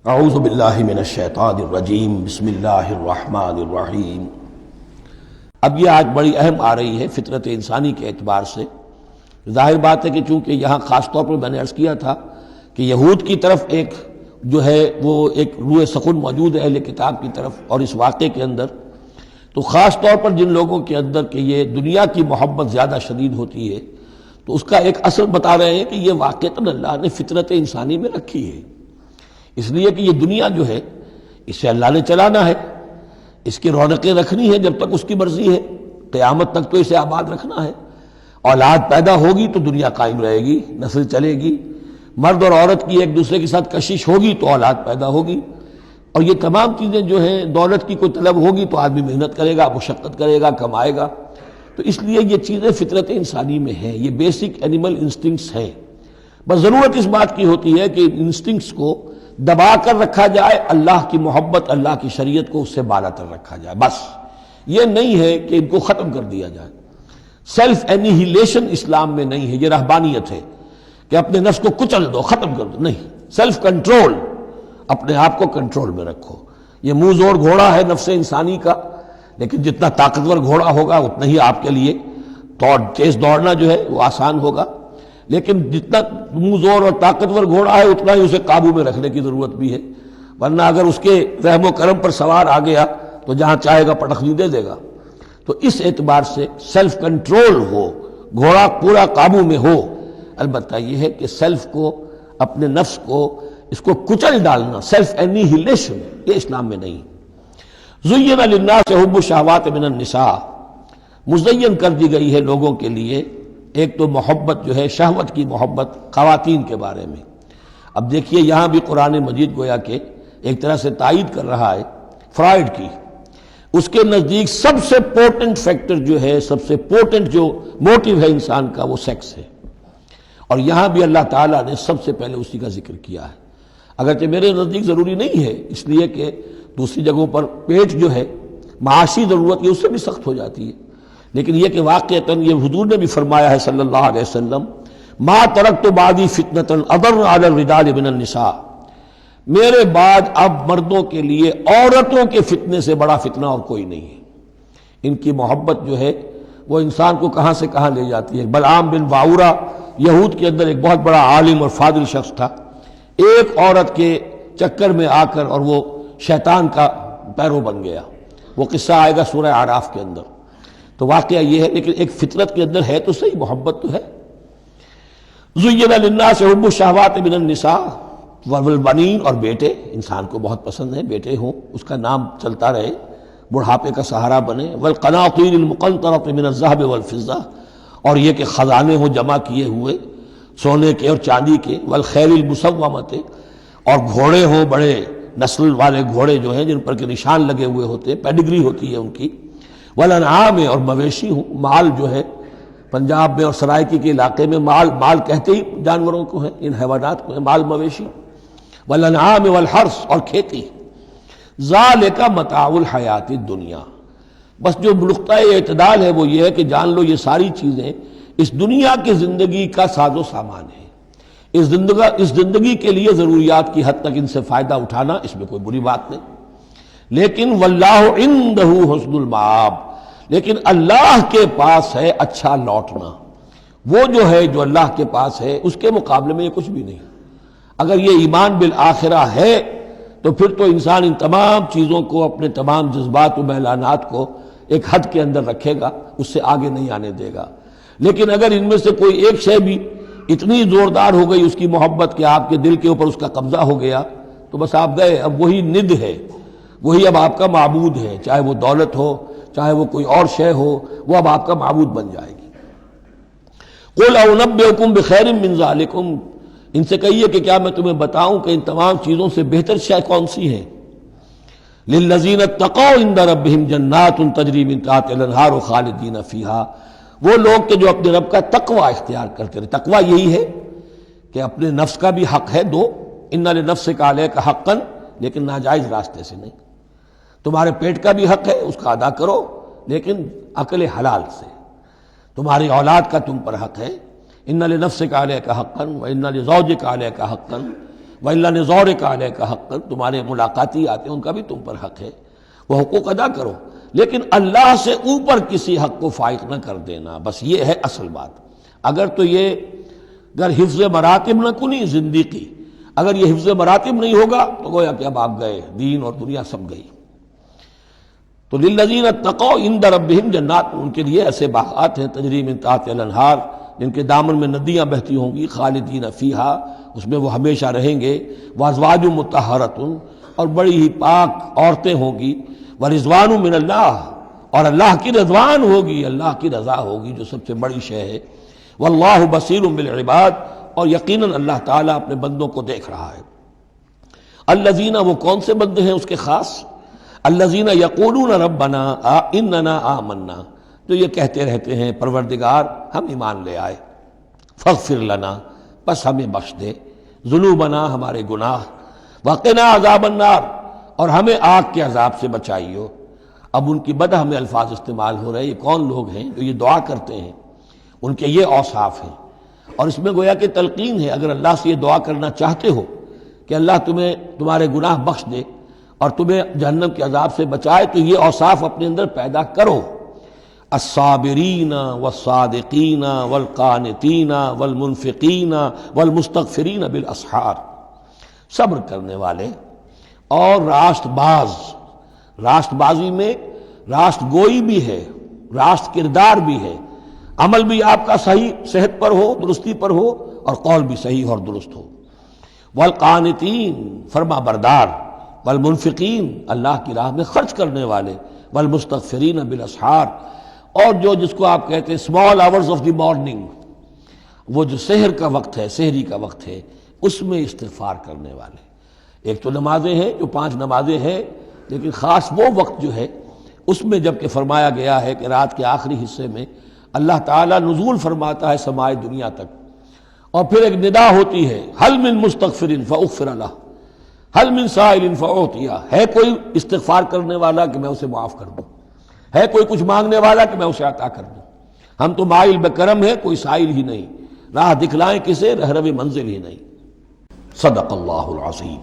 اعوذ باللہ من الشیطان الرجیم بسم اللہ الرحمن الرحیم۔ اب یہ آج بڑی اہم آ رہی ہے فطرت انسانی کے اعتبار سے۔ ظاہر بات ہے کہ چونکہ یہاں خاص طور پر میں نے عرض کیا تھا کہ یہود کی طرف ایک جو ہے وہ ایک روح سخن موجود ہے اہل کتاب کی طرف، اور اس واقعے کے اندر تو خاص طور پر جن لوگوں کے اندر کہ یہ دنیا کی محبت زیادہ شدید ہوتی ہے، تو اس کا ایک اثر بتا رہے ہیں کہ یہ واقعتاً اللہ نے فطرت انسانی میں رکھی ہے، اس لیے کہ یہ دنیا جو ہے اسے اللہ نے چلانا ہے، اس کی رونقیں رکھنی ہے جب تک اس کی مرضی ہے، قیامت تک تو اسے آباد رکھنا ہے۔ اولاد پیدا ہوگی تو دنیا قائم رہے گی، نسل چلے گی، مرد اور عورت کی ایک دوسرے کے ساتھ کشش ہوگی تو اولاد پیدا ہوگی، اور یہ تمام چیزیں جو ہیں، دولت کی کوئی طلب ہوگی تو آدمی محنت کرے گا، مشقت کرے گا، کمائے گا، تو اس لیے یہ چیزیں فطرت انسانی میں ہیں، یہ بیسک اینیمل انسٹنکٹس ہیں۔ بس ضرورت اس بات کی ہوتی ہے کہ انسٹنکٹس کو دبا کر رکھا جائے، اللہ کی محبت، اللہ کی شریعت کو اس سے بالا تر رکھا جائے، بس یہ نہیں ہے کہ ان کو ختم کر دیا جائے۔ سیلف اینیہیلیشن اسلام میں نہیں ہے، یہ رہبانیت ہے کہ اپنے نفس کو کچل دو، ختم کر دو، نہیں، سیلف کنٹرول، اپنے آپ کو کنٹرول میں رکھو۔ یہ منہ زور گھوڑا ہے نفس انسانی کا، لیکن جتنا طاقتور گھوڑا ہوگا اتنا ہی آپ کے لیے تیز دوڑنا جو ہے وہ آسان ہوگا، لیکن جتنا منہ زور اور طاقتور گھوڑا ہے اتنا ہی اسے قابو میں رکھنے کی ضرورت بھی ہے، ورنہ اگر اس کے رحم و کرم پر سوار آ گیا تو جہاں چاہے گا پٹخنی دے دے گا۔ تو اس اعتبار سے سیلف کنٹرول ہو، گھوڑا پورا قابو میں ہو۔ البتہ یہ ہے کہ سیلف کو، اپنے نفس کو، اس کو کچل ڈالنا، سیلف اینیہیلیشن، یہ اسلام میں نہیں۔ زین للناس حب الشہوات من النساء، مزین کر دی گئی ہے لوگوں کے لیے ایک تو محبت جو ہے، شہوت کی محبت خواتین کے بارے میں۔ اب دیکھیے یہاں بھی قرآن مجید گویا کہ ایک طرح سے تائید کر رہا ہے فرائڈ کی۔ اس کے نزدیک سب سے پورٹنٹ فیکٹر جو ہے، سب سے پورٹنٹ جو موٹیو ہے انسان کا، وہ سیکس ہے، اور یہاں بھی اللہ تعالیٰ نے سب سے پہلے اسی کا ذکر کیا ہے۔ اگرچہ میرے نزدیک ضروری نہیں ہے، اس لیے کہ دوسری جگہوں پر پیٹ جو ہے، معاشی ضرورت یہ اس سے بھی سخت ہو جاتی ہے، لیکن یہ کہ واقعتاً یہ حضور نے بھی فرمایا ہے صلی اللہ علیہ وسلم، ما ترکت بعدی فتنة اضر علی الرجال من النساء، میرے بعد اب مردوں کے لیے عورتوں کے فتنے سے بڑا فتنہ اور کوئی نہیں ہے۔ ان کی محبت جو ہے وہ انسان کو کہاں سے کہاں لے جاتی ہے۔ بلعام بن باورا یہود کے اندر ایک بہت بڑا عالم اور فاضل شخص تھا، ایک عورت کے چکر میں آ کر اور وہ شیطان کا پیرو بن گیا۔ وہ قصہ آئے گا سورہ اعراف کے اندر۔ تو واقعہ یہ ہے، لیکن ایک فطرت کے اندر ہے تو صحیح، محبت تو ہے۔ زین للناس حب الشہوات من النساء والبنین، اور بیٹے، انسان کو بہت پسند ہے بیٹے ہوں، اس کا نام چلتا رہے، بڑھاپے کا سہارا بنے، والقناطیر المقنطرۃ من الذهب والفضہ، اور یہ کہ خزانے ہوں جمع کیے ہوئے سونے کے اور چاندی کے، والخیل المسومۃ، اور گھوڑے ہوں بڑے نسل والے گھوڑے جو ہیں جن پر کے نشان لگے ہوئے ہوتے ہیں، پیڈگری ہوتی ہے ان کی، والانعام، اور مویشی ہوں، مال جو ہے پنجاب میں اور سرائکی کے علاقے میں مال کہتے ہی جانوروں کو ہیں، ان حیوانات کو ہیں مال مویشی، والانعام والحرث، اور کھیتی۔ ذالک متاع الحیات الدنیا، بس جو نقطۂ اعتدال ہے وہ یہ ہے کہ جان لو یہ ساری چیزیں اس دنیا کی زندگی کا ساز و سامان ہے، اس زندگی کے لیے ضروریات کی حد تک ان سے فائدہ اٹھانا، اس میں کوئی بری بات نہیں، لیکن واللہ عندہ حسن المآب، لیکن اللہ کے پاس ہے اچھا لوٹنا۔ وہ جو ہے جو اللہ کے پاس ہے اس کے مقابلے میں یہ کچھ بھی نہیں۔ اگر یہ ایمان بالآخرہ ہے تو پھر تو انسان ان تمام چیزوں کو، اپنے تمام جذبات و میلانات کو ایک حد کے اندر رکھے گا، اس سے آگے نہیں آنے دے گا۔ لیکن اگر ان میں سے کوئی ایک شے بھی اتنی زوردار ہو گئی اس کی محبت کہ آپ کے دل کے اوپر اس کا قبضہ ہو گیا تو بس آپ گئے، اب وہی ند ہے، وہی اب آپ کا معبود ہے، چاہے وہ دولت ہو، چاہے وہ کوئی اور شے ہو، وہ اب آپ کا معبود بن جائے گی۔ قل انبئکم بخیر من ذالکم، ان سے کہیے کہ کیا میں تمہیں بتاؤں کہ ان تمام چیزوں سے بہتر شے کون سی ہے؟ للذین اتقوا عند ربہم جنات تجری من تحتہا الانہار خالدین فیہا، وہ لوگ کہ جو اپنے رب کا تقوی اختیار کرتے رہے۔ تقوی یہی ہے کہ اپنے نفس کا بھی حق ہے دو، ان لنفسک علیک حقا، لیکن ناجائز راستے سے نہیں۔ تمہارے پیٹ کا بھی حق ہے، اس کا ادا کرو، لیکن عقل حلال سے۔ تمہاری اولاد کا تم پر حق ہے، ان لنفسک علیک حقا وان لزوجک علیک حقا وَإِلَّا نِزَوْرِكَ عَلَيْكَ حَقًّا، تمہارے ملاقاتی آتے ہیں ان کا بھی تم پر حق ہے، وہ حقوق ادا کرو، لیکن اللہ سے اوپر کسی حق کو فائق نہ کر دینا، بس یہ ہے اصل بات۔ اگر تو یہ اگر حفظ مراتب نہ کنی زندگی، اگر یہ حفظ مراتب نہیں ہوگا تو گویا کہ اب آپ گئے، دین اور دنیا سب گئی۔ تو للذین اتقوا عند ربہم جنات، ان کے لیے ایسے باغات ہیں تجری من تحتہا الانہار، جن کے دامن میں ندیاں بہتی ہوں گی، خالدین فیہا، اس میں وہ ہمیشہ رہیں گے، وازواج مطہرۃ، اور بڑی ہی پاک عورتیں ہوں گی، ورضوان من اللہ، اور اللہ کی رضوان ہوگی، اللہ کی رضا ہوگی جو سب سے بڑی شے ہے، واللہ بصیر بالعباد، اور یقیناً اللہ تعالیٰ اپنے بندوں کو دیکھ رہا ہے۔ الذین، وہ کون سے بندے ہیں اس کے خاص؟ الذین یقولون ربنا اننا آمنا، جو یہ کہتے رہتے ہیں پروردگار ہم ایمان لے آئے، فاغفر لنا، بس ہمیں بخش دے، ذنوبنا، ہمارے گناہ، وقنا عذاب النار، اور ہمیں آگ کے عذاب سے بچائیو۔ اب ان کی بدہ میں الفاظ استعمال ہو رہے ہیں، یہ کون لوگ ہیں جو یہ دعا کرتے ہیں، ان کے یہ اوصاف ہیں، اور اس میں گویا کہ تلقین ہے، اگر اللہ سے یہ دعا کرنا چاہتے ہو کہ اللہ تمہیں تمہارے گناہ بخش دے اور تمہیں جہنم کے عذاب سے بچائے، تو یہ اوصاف اپنے اندر پیدا کرو۔ الصابرین والصادقین والقانتین والمنفقین والمستغفرین بالاسحار، صبر کرنے والے اور راست باز، راست بازی میں راست گوئی بھی ہے، راست کردار بھی ہے، عمل بھی آپ کا صحیح صحت پر ہو، درستی پر ہو، اور قول بھی صحیح اور درست ہو۔ والقانتین، فرما بردار، والمنفقین، اللہ کی راہ میں خرچ کرنے والے، والمستغفرین بالاسحار، اور جو جس کو آپ کہتے ہیں small hours of the morning, وہ جو سحر کا وقت ہے، سحری کا وقت ہے، اس میں استغفار کرنے والے۔ ایک تو نمازیں ہیں جو 5 نمازیں ہیں، لیکن خاص وہ وقت جو ہے اس میں جب کہ فرمایا گیا ہے کہ رات کے آخری حصے میں اللہ تعالیٰ نزول فرماتا ہے سمائے دنیا تک، اور پھر ایک ندا ہوتی ہے، حل من مستغفر فاغفر لہ، حل من سائل فاعطیہ، ہے کوئی استغفار کرنے والا کہ میں اسے معاف کر دوں، ہے کوئی کچھ مانگنے والا کہ میں اسے عطا کر دوں۔ ہم تو مائل بکرم ہے، کوئی سائل ہی نہیں، راہ دکھلائیں کسے، رہرو منزل ہی نہیں۔ صدق اللہ العظیم۔